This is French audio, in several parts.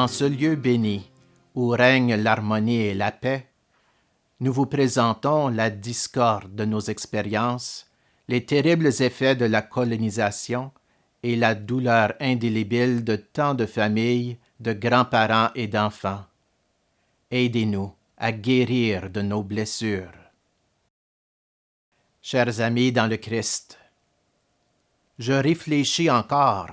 dans ce lieu béni, où règne l'harmonie et la paix, nous vous présentons la discorde de nos expériences, les terribles effets de la colonisation et la douleur indélébile de tant de familles, de grands-parents et d'enfants. Aidez-nous à guérir de nos blessures. Chers amis dans le Christ, je réfléchis encore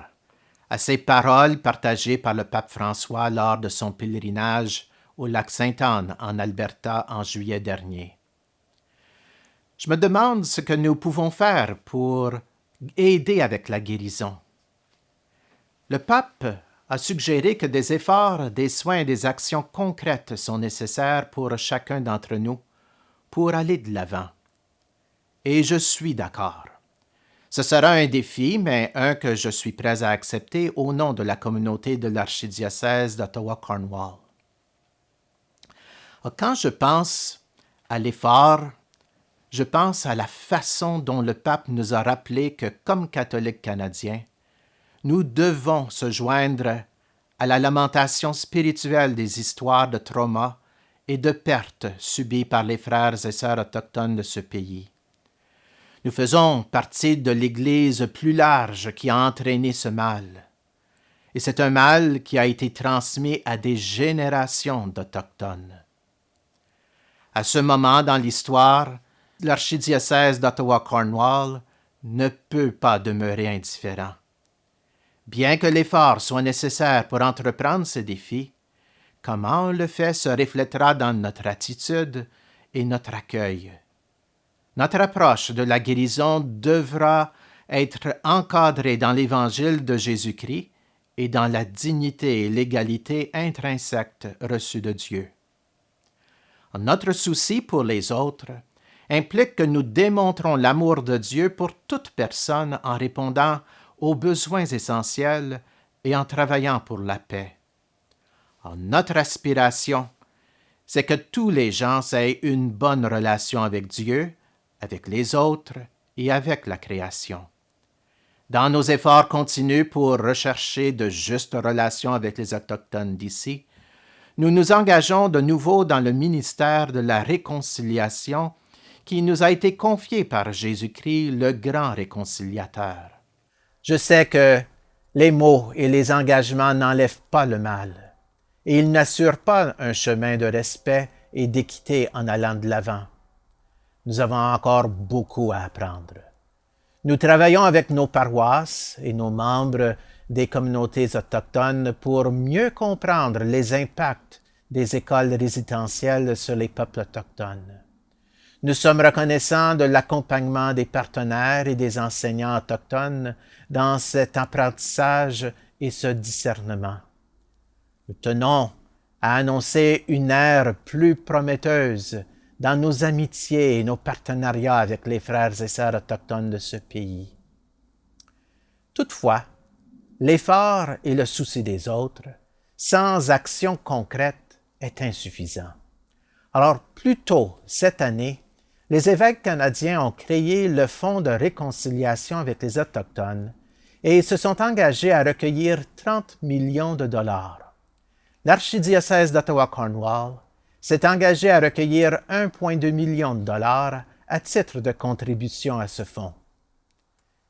à ces paroles partagées par le pape François lors de son pèlerinage au lac Sainte-Anne en Alberta en juillet dernier. Je me demande ce que nous pouvons faire pour aider avec la guérison. Le pape a suggéré que des efforts, des soins et des actions concrètes sont nécessaires pour chacun d'entre nous pour aller de l'avant. Et je suis d'accord. Ce sera un défi, mais un que je suis prêt à accepter au nom de la communauté de l'archidiocèse d'Ottawa-Cornwall. Quand je pense à l'effort, je pense à la façon dont le pape nous a rappelé que, comme catholiques canadiens, nous devons se joindre à la lamentation spirituelle des histoires de trauma et de pertes subies par les frères et sœurs autochtones de ce pays. Nous faisons partie de l'Église plus large qui a entraîné ce mal. Et c'est un mal qui a été transmis à des générations d'Autochtones. À ce moment dans l'histoire, l'archidiocèse d'Ottawa-Cornwall ne peut pas demeurer indifférent. Bien que l'effort soit nécessaire pour entreprendre ce défi, comment on le fait se reflètera dans notre attitude et notre accueil. Notre approche de la guérison devra être encadrée dans l'Évangile de Jésus-Christ et dans la dignité et l'égalité intrinsèques reçues de Dieu. Notre souci pour les autres implique que nous démontrons l'amour de Dieu pour toute personne en répondant aux besoins essentiels et en travaillant pour la paix. Notre aspiration, c'est que tous les gens aient une bonne relation avec Dieu, avec les autres et avec la création. Dans nos efforts continus pour rechercher de justes relations avec les Autochtones d'ici, nous nous engageons de nouveau dans le ministère de la réconciliation qui nous a été confié par Jésus-Christ, le grand réconciliateur. Je sais que les mots et les engagements n'enlèvent pas le mal, et ils n'assurent pas un chemin de respect et d'équité en allant de l'avant. Nous avons encore beaucoup à apprendre. Nous travaillons avec nos paroisses et nos membres des communautés autochtones pour mieux comprendre les impacts des écoles résidentielles sur les peuples autochtones. Nous sommes reconnaissants de l'accompagnement des partenaires et des enseignants autochtones dans cet apprentissage et ce discernement. Nous tenons à annoncer une ère plus prometteuse dans nos amitiés et nos partenariats avec les frères et sœurs autochtones de ce pays. Toutefois, l'effort et le souci des autres, sans action concrète, est insuffisant. Alors, plus tôt cette année, les évêques canadiens ont créé le Fonds de réconciliation avec les Autochtones et se sont engagés à recueillir 30 millions de dollars. L'archidiocèse d'Ottawa-Cornwall s'est engagé à recueillir 1,2 million de dollars à titre de contribution à ce fonds.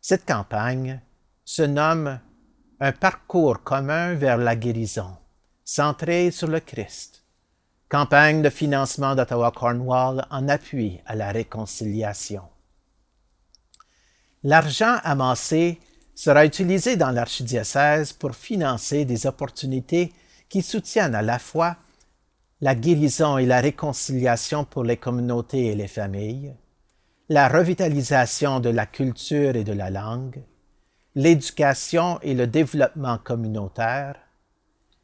Cette campagne se nomme « Un parcours commun vers la guérison », centré sur le Christ. Campagne de financement d'Ottawa-Cornwall en appui à la réconciliation. L'argent amassé sera utilisé dans l'archidiocèse pour financer des opportunités qui soutiennent à la fois la guérison et la réconciliation pour les communautés et les familles, la revitalisation de la culture et de la langue, l'éducation et le développement communautaire,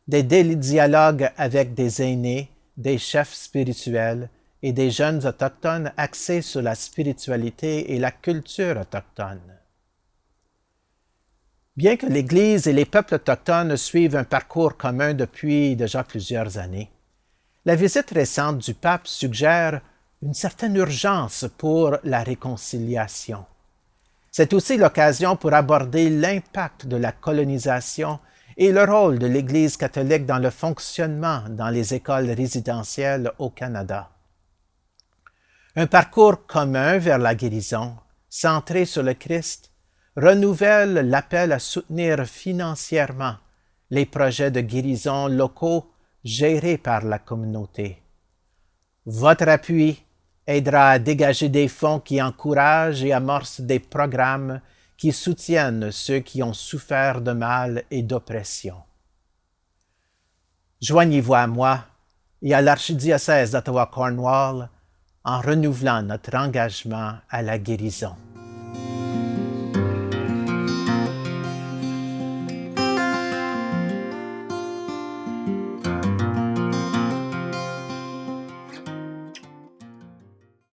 des dialogues avec des aînés, des chefs spirituels et des jeunes autochtones axés sur la spiritualité et la culture autochtone. Bien que l'Église et les peuples autochtones suivent un parcours commun depuis déjà plusieurs années, la visite récente du pape suggère une certaine urgence pour la réconciliation. C'est aussi l'occasion pour aborder l'impact de la colonisation et le rôle de l'Église catholique dans le fonctionnement dans les écoles résidentielles au Canada. Un parcours commun vers la guérison, centré sur le Christ, renouvelle l'appel à soutenir financièrement les projets de guérison locaux gérés par la communauté. Votre appui aidera à dégager des fonds qui encouragent et amorcent des programmes qui soutiennent ceux qui ont souffert de mal et d'oppression. Joignez-vous à moi et à l'archidiocèse d'Ottawa-Cornwall en renouvelant notre engagement à la guérison.